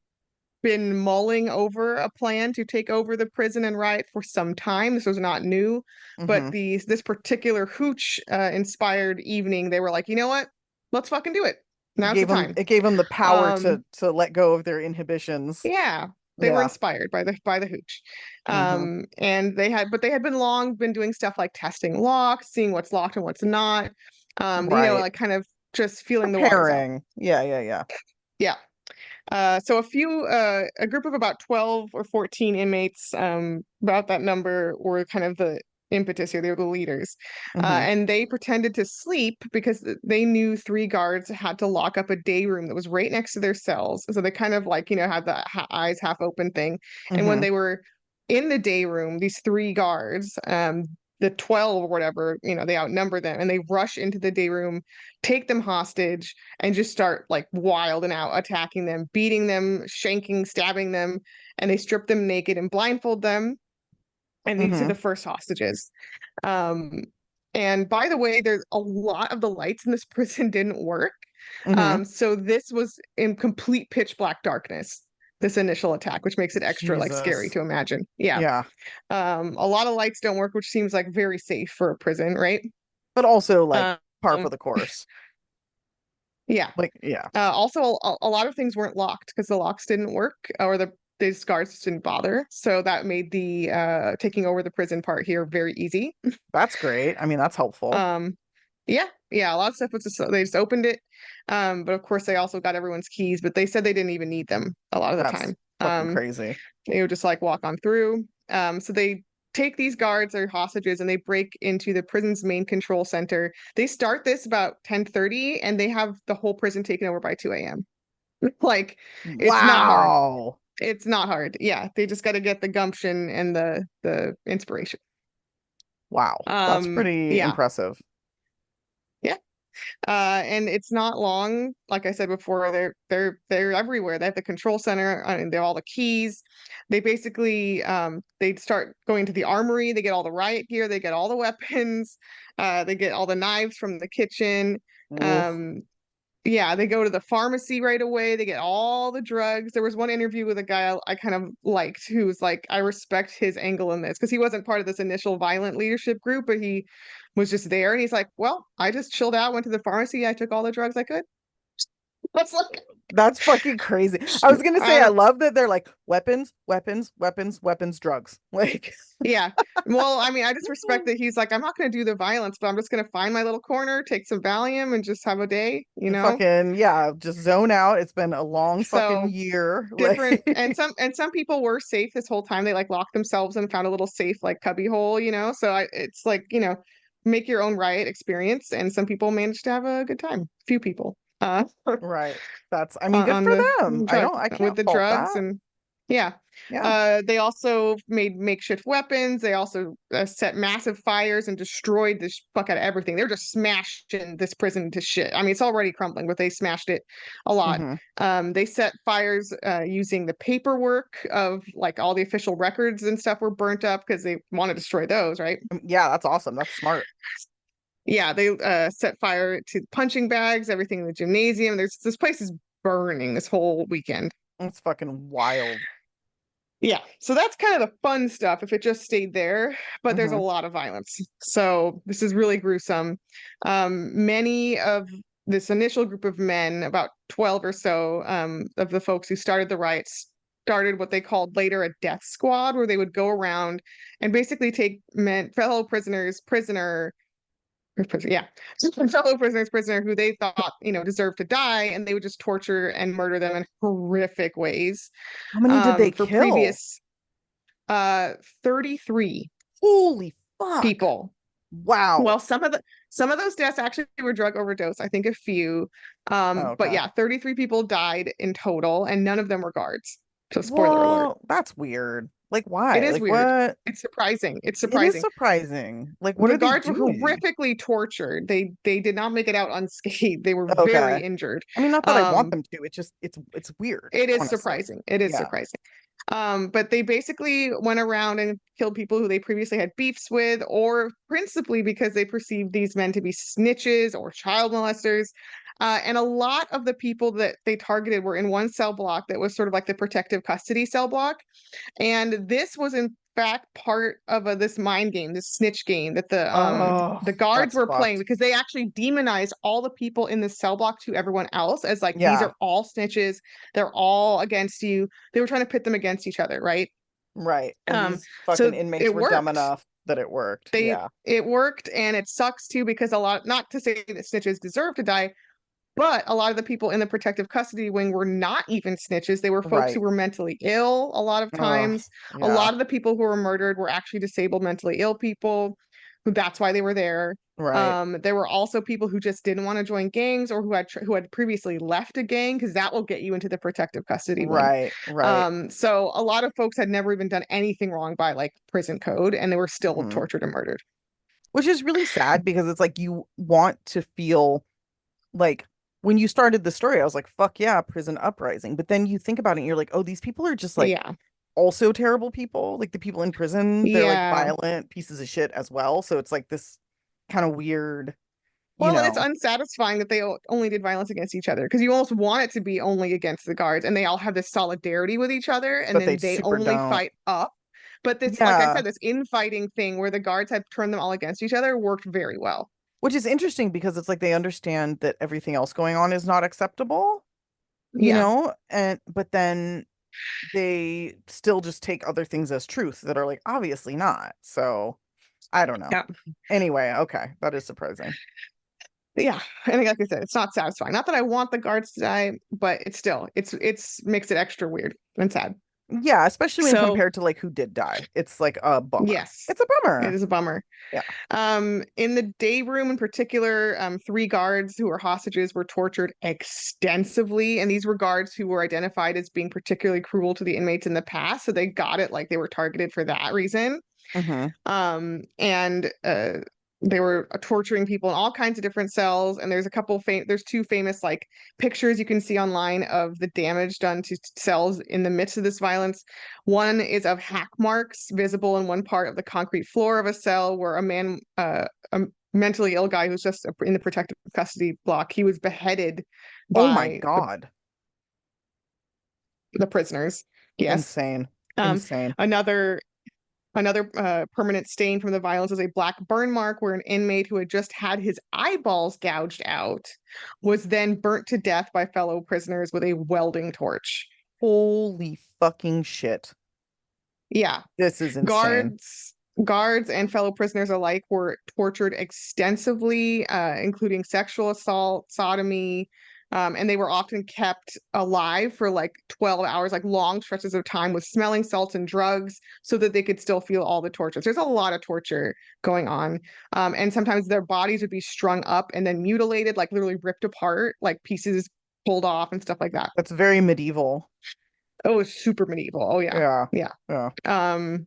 been mulling over a plan to take over the prison and riot for some time. This was not new, but
Mm-hmm.
this particular hooch inspired evening, they were like, you know what? Let's fucking do it. Now's the time.
It gave them the power
Um,
to let go of their inhibitions.
yeah, they were
Yeah.
inspired by the hooch.
Mm-hmm.
And they had been long been doing stuff like testing locks, seeing what's locked and what's not.
Right.
Like kind of just feeling the waters out.
Preparing. Yeah, yeah, yeah.
Yeah. So a group of about 12 or 14 inmates, about that number, were kind of the impetus here. They were the leaders.
Mm-hmm.
And they pretended to sleep because they knew three guards had to lock up a day room that was right next to their cells. So they kind of like, had the eyes half open thing. And when
Mm-hmm.
they were in the day room, these three guards, the 12 or whatever, they outnumber them and they rush into the day room, take them hostage, and just start like wild and out attacking them, beating them, shanking, stabbing them, and they strip them naked and blindfold them. And these are
Mm-hmm.
the first hostages. Um, and by the way, there's a lot of the lights in this prison didn't work.
Mm-hmm.
So this was in complete pitch black darkness, this initial attack, which makes it extra like scary
Jesus.
to imagine. Yeah.
Yeah.
A lot of lights don't work, which seems like very safe for a prison, right?
But also like
Um,
par for the course.
yeah.
Like, yeah.
Also, a lot of things weren't locked because the locks didn't work, or these guards didn't bother. So that made the taking over the prison part here very easy.
That's great. I mean, that's helpful.
Um, yeah, yeah, a lot of stuff was just they just opened it. But of course they also got everyone's keys, but they said they didn't even need them a lot of the
That's
time.
fucking crazy.
They would just like walk on through. So they take these guards or hostages and they break into the prison's main control center. They start this about 10:30 and they have the whole prison taken over by 2 a.m. Like it's not hard.
Wow.
It's not hard. Yeah, they just got to get the gumption and the inspiration.
Wow. That's pretty
Yeah.
impressive.
Yeah. And it's not long. Like I said before, they're everywhere. They have the control center and they have all the keys. They basically they start going to the armory. They get all the riot gear. They get all the weapons. They get all the knives from the kitchen.
Oof.
Um, yeah, they go to the pharmacy right away. They get all the drugs. There was one interview with a guy I kind of liked who was like, I respect his angle in this because he wasn't part of this initial violent leadership group, but he was just there. And he's like, well, I just chilled out, went to the pharmacy. I took all the drugs I could. That's like,
That's fucking crazy. I was gonna say, I
uh,
love that they're like weapons, weapons, weapons, weapons, drugs. Like,
yeah. Well, I mean, I just respect that he's like, I'm not going to do the violence, but I'm just going to find my little corner, take some Valium, and just have a day, you know?
fucking, yeah, just zone out. It's been a long fucking
So
year.
different
Like,
and some people were safe this whole time. They like locked themselves and found a little safe like cubby hole, so it's like, make your own riot experience, and some people managed to have a good time, few people
right. That's, I mean, good
on
for
the
them.
drug
I
with
can't
the
fault
drugs.
that.
And Yeah.
Yeah.
They also made makeshift weapons. They also set massive fires and destroyed the fuck out of everything. They're just smashing this prison to shit. I mean, it's already crumbling, but they smashed it a lot.
Hmm.
They set fires using the paperwork of like all the official records and stuff were burnt up because they want to destroy those, right?
Yeah, that's awesome. That's smart.
Yeah, they set fire to punching bags, everything in the gymnasium. There's this place is burning this whole weekend.
It's fucking wild.
Yeah, so that's kind of the fun stuff if it just stayed there, but there's a
Hmm.
lot of violence. So this is really gruesome. Many of this initial group of men, about 12 or so of the folks who started the riots, started what they called later a death squad, where they would go around and basically take fellow prisoners, yeah, fellow prisoners, prisoner who they thought, deserved to die, and they would just torture and murder them in horrific ways.
How many did they
For
kill?
previous 33
Holy fuck.
people.
Wow.
Well, some of those deaths actually were drug overdose. I think a few.
Oh,
But
okay.
yeah, 33 people died in total, and none of them were guards. So spoiler alert.
Well, that's weird. Like,
It
why?
is
Like,
weird.
what?
It's surprising. It's
It is
surprising.
surprising. Like, what
The
are they
guards were
doing?
horrifically tortured. They did not make it out unscathed. They were very
Okay.
injured.
I mean, not that I want
Um,
them to. It's just it's weird,
it is
honestly.
surprising. It is
Yeah.
surprising. But they basically went around and killed people who they previously had beefs with, or principally because they perceived these men to be snitches or child molesters. And a lot of the people that they targeted were in one cell block that was sort of like the protective custody cell block. And this was in fact part of this mind game, this snitch game that
Oh,
the guards
that's
were playing,
fucked.
because they actually demonized all the people in the cell block to everyone else as like these
Yeah.
are all snitches, they're all against you. They were trying to pit them against each other, right?
Right. And
Um,
these fucking
so
inmates
it
were dumb
worked.
enough that it worked.
They
Yeah.
it worked, and it sucks too because a lot, not to say that snitches deserve to die, but a lot of the people in the protective custody wing were not even snitches. They were folks who
Right.
were mentally ill a lot of
Oh,
times. A
yeah.
lot of the people who were murdered were actually disabled, mentally ill people, who that's why they were there.
Right.
There were also people who just didn't want to join gangs, or who had previously left a gang, because that will get you into the protective custody wing.
Right. Right.
So a lot of folks had never even done anything wrong by like prison code, and they were still
Mhm.
tortured and murdered.
Which is really sad because it's like you want to feel like when you started the story, I was like, fuck yeah, prison uprising. But then you think about it and you're like, oh, these people are just like
Yeah.
also terrible people. Like the people in prison, they're like
Yeah.
violent pieces of shit as well. So it's like this kind of weird, you
Well, and it's
know,
unsatisfying that they only did violence against each other, because you almost want it to be only against the guards and they all have this solidarity with each other, and
but they
then they
super
only
don't.
fight up. But this, like I
Yeah.
said, this infighting thing where the guards had turned them all against each other worked very well.
Which is interesting because it's like they understand that everything else going on is not acceptable,
Yeah.
and but then they still just take other things as truth that are like obviously not. So I don't know.
Yeah.
Anyway, okay, that is surprising.
Yeah. And like I said, it's not satisfying. Not that I want the guards to die, but it's makes it extra weird and sad.
Yeah, especially when
So
compared to like who did die. It's like a bummer.
yes,
It's a
it
bummer.
is a bummer.
Yeah.
In the day room in particular, three guards who were hostages were tortured extensively, and these were guards who were identified as being particularly cruel to the inmates in the past, so they got it like they were targeted for that reason.
Hmm.
And they were torturing people in all kinds of different cells. And there's two famous like pictures you can see online of the damage done to cells in the midst of this violence. One is of hack marks visible in one part of the concrete floor of a cell where a mentally ill guy who's just in the protective custody block, he was beheaded
Oh my
by
God.
the prisoners. Yes.
Insane.
Um,
Insane.
another Another permanent stain from the violence is a black burn mark where an inmate who had just had his eyeballs gouged out was then burnt to death by fellow prisoners with a welding torch.
Holy fucking shit.
Yeah.
This is insane.
Guards and fellow prisoners alike were tortured extensively, including sexual assault, sodomy, and they were often kept alive for like 12 hours, like long stretches of time, with smelling salts and drugs so that they could still feel all the torture. There's a lot of torture going on. And sometimes their bodies would be strung up and then mutilated, like literally ripped apart, like pieces pulled off and stuff like that.
That's very medieval.
Oh, it's super medieval. Oh yeah.
Yeah.
Yeah.
Yeah.
Um,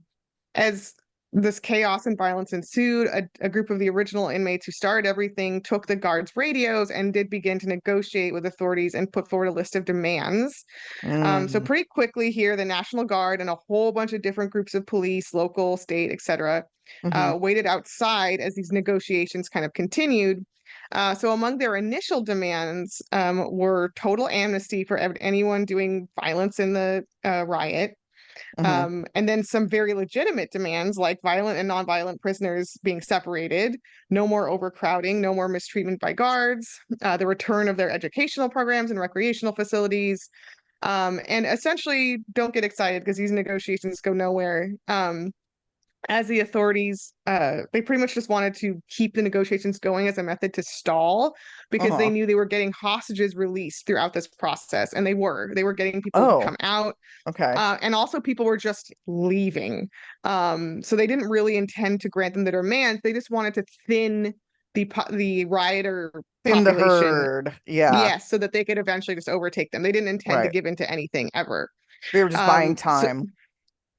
as this chaos and violence ensued, a group of the original inmates who started everything took the guards' radios and did begin to negotiate with authorities and put forward a list of demands. So
Mm.
pretty quickly here, the National Guard and a whole bunch of different groups of police, local, state, etc.,
Hmm.
waited outside as these negotiations kind of continued. So among their initial demands were total amnesty for anyone doing violence in the riot.
Hmm.
And then some very legitimate demands like violent and nonviolent prisoners being separated, no more overcrowding, no more mistreatment by guards, the return of their educational programs and recreational facilities. And essentially, don't get excited because these negotiations go nowhere. As the authorities, they pretty much just wanted to keep the negotiations going as a method to stall because they
Uh-huh.
knew they were getting hostages released throughout this process. And they were getting people to
Oh,
come out.
okay.
And also people were just leaving. So they didn't really intend to grant them their demands. They just wanted to thin the rioter
In the
population,
herd. Yeah.
yes, so that they could eventually just overtake them. They didn't intend to
Right.
give into anything ever.
They were just buying
So
time.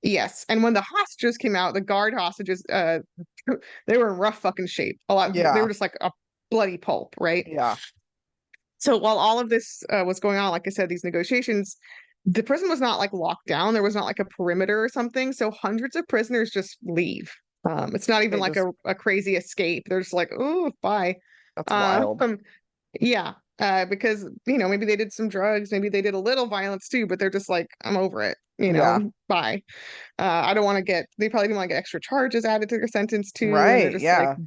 yes, and when the hostages came out, the guard hostages, they were in rough fucking shape. A lot, they were
Yeah.
just like a bloody pulp, right?
Yeah.
So while all of this was going on, like I said, these negotiations, the prison was not like locked down. There was not like a perimeter or something. So hundreds of prisoners just leave. It's not even
They
like
just,
a crazy escape. They're just like, oh, bye.
that's wild.
Um, yeah, because maybe they did some drugs, maybe they did a little violence too, but they're just like, I'm over it.
Yeah.
Bye. I don't want to get. They probably didn't want to get extra charges added to their sentence too, and they're
Right.
just like,
Yeah.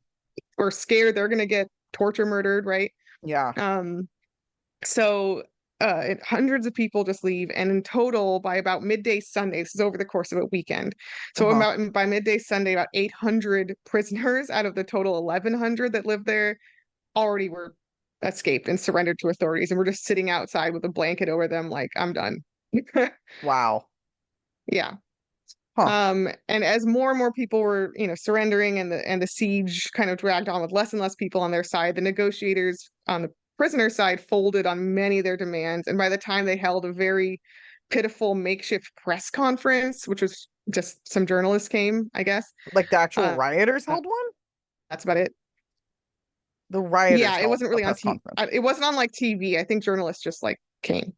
or scared they're gonna get torture murdered, right?
Yeah.
Um, so hundreds of people just leave, and in total, by about midday Sunday, this is over the course of a weekend. So
Uh-huh.
about by midday Sunday, about 800 prisoners out of the total 1,100 that lived there already were escaped and surrendered to authorities, and we're just sitting outside with a blanket over them, like I'm done.
Wow.
Yeah.
Huh.
And as more and more people were, surrendering, and the siege kind of dragged on with less and less people on their side, the negotiators on the prisoner side folded on many of their demands. And by the time they held a very pitiful makeshift press conference, which was just some journalists came, I guess.
Like the actual
Uh,
rioters held one?
that's about it.
The
Yeah,
rioters
it
held
wasn't
a
really on
press
TV.
conference.
It wasn't on like TV. I think journalists just like came.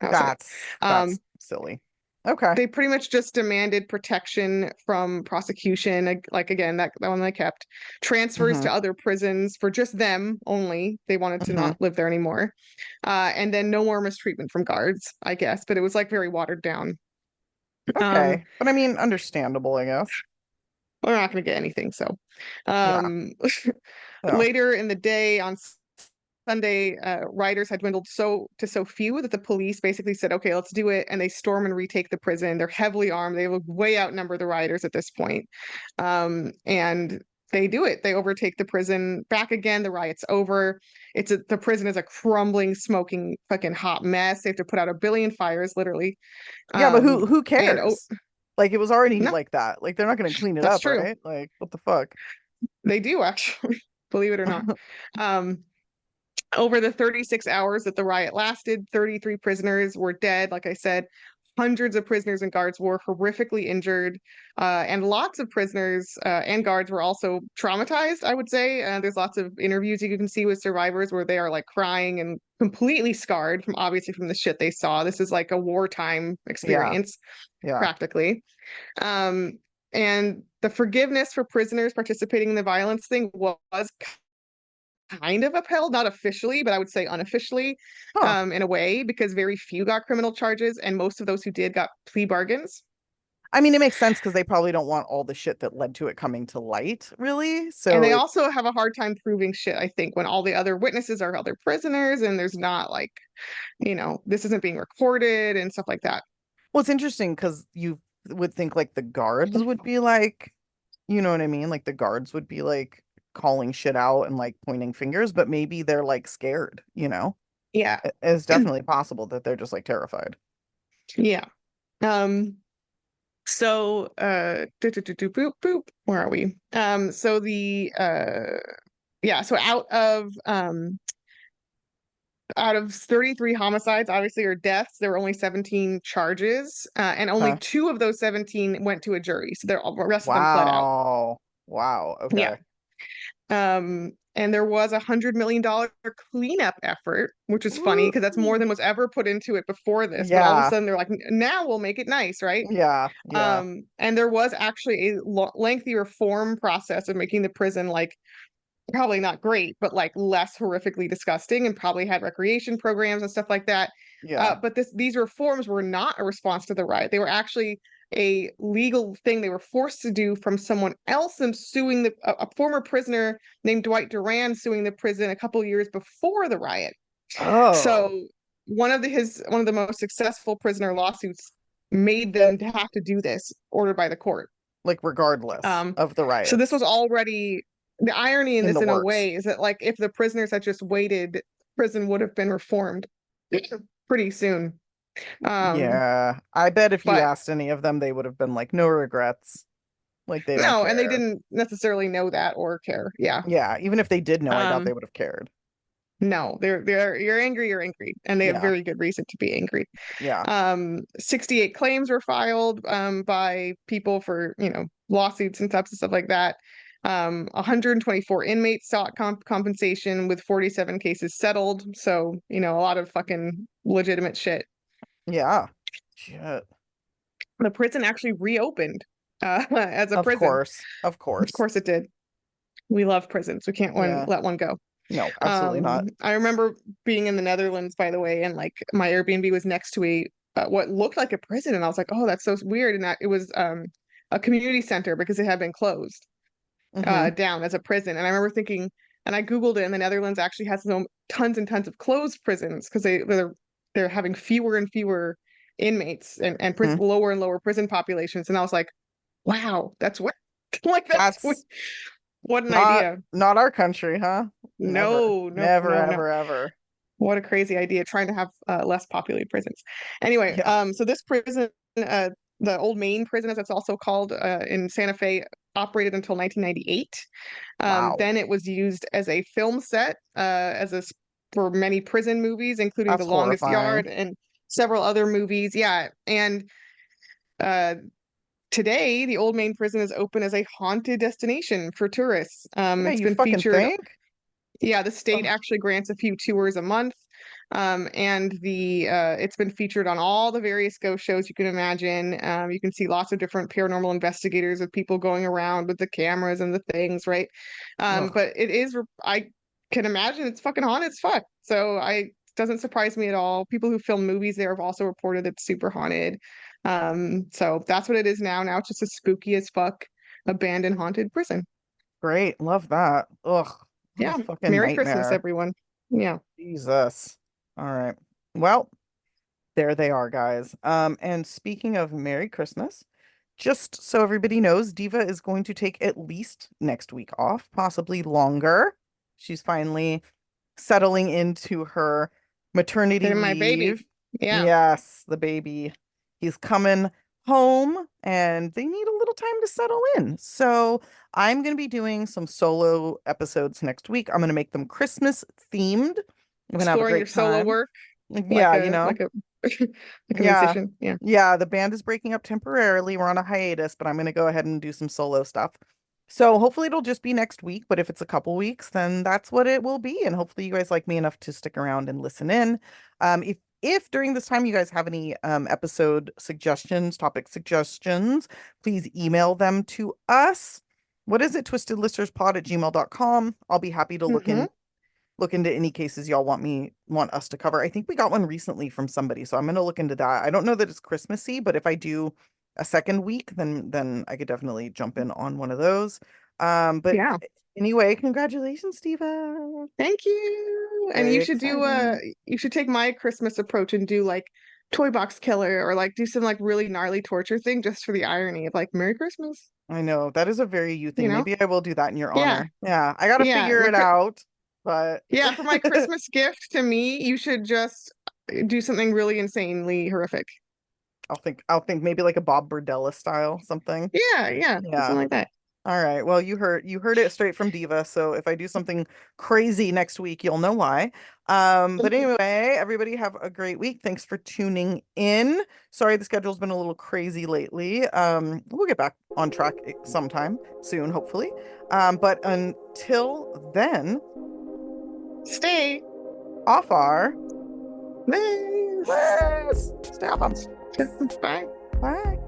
That was it.
That's silly. Okay.
They pretty much just demanded protection from prosecution, like again, that one they kept, transfers
Mm-hmm.
to other prisons for just them only. They wanted to
Mm-hmm.
not live there anymore. And then no more mistreatment from guards, I guess, but it was like very watered down. um
Okay. But I mean, understandable, I guess.
we're not going to get anything, so
Yeah.
um
Yeah.
later in the day on Sunday, riders had dwindled so few that the police basically said, "Okay, let's do it," and they storm and retake the prison. They're heavily armed. They would way outnumber the riders at this point, and they do it. They overtake the prison back again. The riot's over. The prison is a crumbling, smoking, fucking hot mess. They have to put out a billion fires, literally.
Yeah, but who
And
cares? Like it was already
no,
like that. Like they're not gonna clean it
that's
up,
true.
right? Like what the fuck?
They do actually, believe it or not. Um, Over the 36 hours that the riot lasted, 33 prisoners were dead. Like I said, hundreds of prisoners and guards were horrifically injured. And lots of prisoners and guards were also traumatized, I would say. There's lots of interviews you can see with survivors where they are like crying and completely scarred from obviously from the shit they saw. This is like a wartime
Yeah.
experience,
Yeah.
practically. Um, and the forgiveness for prisoners participating in the violence thing was kind of upheld, not officially, but I would say unofficially,
Huh.
in a way, because very few got criminal charges, and most of those who did got plea bargains.
I mean, it makes sense because they probably don't want all the shit that led to it coming to light, really.
And
So
they
it,
also have a hard time proving shit, I think, when all the other witnesses are other prisoners and there's not like, this isn't being recorded and stuff like that.
well, it's interesting because you would think like the guards would be like, you know what I mean? Like the guards would be like calling shit out and like pointing fingers, but maybe they're like scared, you know?
Yeah.
It's definitely possible that they're just like terrified.
Yeah. Um, so boop boop, where are we? So the yeah, so out of out of 33 homicides, obviously, or deaths, there were only 17 charges, and only
Huh.
2 of those 17 went to a jury. So the rest of them pled out.
Wow. Wow.
Yeah.
Okay.
And there was $100 million cleanup effort, which is funny because that's more
Woo.
than was ever put into it before this. But all of a
Yeah.
sudden they're like, now we'll make it nice, right?
Yeah. Yeah.
And there was actually a lengthy reform process of making the prison like probably not great, but like less horrifically disgusting, and probably had recreation programs and stuff like that.
Yeah.
But these reforms were not a response to the riot. They were actually a legal thing they were forced to do from someone else, and suing a former prisoner named Dwight Duran, suing the prison a couple years before the riot.
Oh,
So one of the most successful prisoner lawsuits made them to have to do this, ordered by the court.
like regardless
Um,
of the
so this
riots
was already the irony in
in
this
the
in a
works.
way is that like if the prisoners had just waited, prison would have been reformed pretty soon. Um,
Yeah. I bet if you
but
asked any of them, they would have been like, no regrets. Like they don't
no, and they
care.
didn't necessarily know that or care. Yeah.
Yeah. Even if they did know, I doubt they
Um,
would have cared.
no, you're angry, and they have
Yeah.
very good reason to be angry.
Yeah.
68 claims were filed by people for, lawsuits and types of stuff like that. 124 inmates sought compensation, with 47 cases settled. So, a lot of fucking legitimate shit.
Yeah. Shit.
The prison actually reopened as a
Of
prison.
course. Of
Of
course.
course it did. We love prisons. We can't
Yeah.
let one go.
No, absolutely not.
I remember being in the Netherlands, by the way, and like my Airbnb was next to a what looked like a prison, and I was like, oh, that's so weird. And that it was a community center because it had been closed
Hmm.
down as a prison. And I remember thinking, and I Googled it, and the Netherlands actually has tons and tons of closed prisons because they're having fewer and fewer inmates, and
Hmm.
lower and lower prison populations. And I was like, wow, that's what like
That's
what an
not
idea.
not our country, huh? Never.
No, no,
Never,
no, no.
ever, ever.
What a crazy idea, trying to have less populated prisons. Anyway,
Yeah.
so this prison, the Old Main prison, as it's also called, in Santa Fe, operated until 1998.
Wow.
Then it was used as a film set, for many prison movies, including The
That's
Longest
horrifying.
Yard and several other movies. Yeah, and uh, today the Old Main prison is open as a haunted destination for tourists.
Yeah,
It's
you
been
fucking
featured.
think?
Yeah, the state
Ugh.
actually grants a few tours a month. And the it's been featured on all the various ghost shows you can imagine. You can see lots of different paranormal investigators with people going around with the cameras and the things, right?
Ugh.
But I can imagine it's fucking haunted as fuck. So I doesn't surprise me at all. People who film movies there have also reported it's super haunted. So that's what it is now. Now it's just a spooky as fuck abandoned haunted prison.
Great. Love that. Ugh. What a
Yeah.
fucking
Merry Christmas,
nightmare.
everyone. Yeah.
Jesus. All right. Well, there they are, guys. And speaking of Merry Christmas, just so everybody knows, Diva is going to take at least next week off, possibly longer. She's finally settling into her maternity
And my baby.
leave.
Yeah.
Yes, the baby. He's coming home and they need a little time to settle in. So I'm going to be doing some solo episodes next week. I'm going to make them Christmas themed. I'm going to have a
Exploring your
great
solo
time.
work like
Yeah, you
a
know.
like a like a
Yeah.
musician. Yeah.
Yeah, the band is breaking up temporarily. We're on a hiatus, but I'm going to go ahead and do some solo stuff. So hopefully it'll just be next week, but if it's a couple weeks, then that's what it will be. And hopefully you guys like me enough to stick around and listen in. If during this time you guys have any episode suggestions, topic suggestions, please email them to us. What is it? twistedlisterspod@gmail.com. I'll be happy to
Mm-hmm.
look into any cases y'all want us to cover. I think we got one recently from somebody, so I'm gonna look into that. I don't know that it's Christmassy, but if I do a second week, then I could definitely jump in on one of those. But
Yeah.
anyway, congratulations, Steva.
Thank you. And
Very exciting.
you should take my Christmas approach and do like Toy Box Killer, or like do some like really gnarly torture thing just for the irony of like Merry Christmas,
I know that is a very you
you
thing.
know?
Maybe I will do that in your
Yeah.
honor. Yeah, I gotta
Yeah.
figure it out, but
Yeah, for my Christmas gift to me, you should just do something really insanely horrific.
I'll think maybe like a Bob Burdella style something.
Yeah, yeah. Do
Yeah.
something like that.
All right. Well, you heard it straight from Diva. So if I do something crazy next week, you'll know why. But anyway, everybody have a great week. Thanks for tuning in. Sorry the schedule's been a little crazy lately. We'll get back on track sometime soon, hopefully. But until then,
Stay.
off our
Liz.
list. Stay off 'em.
Bye.
Bye.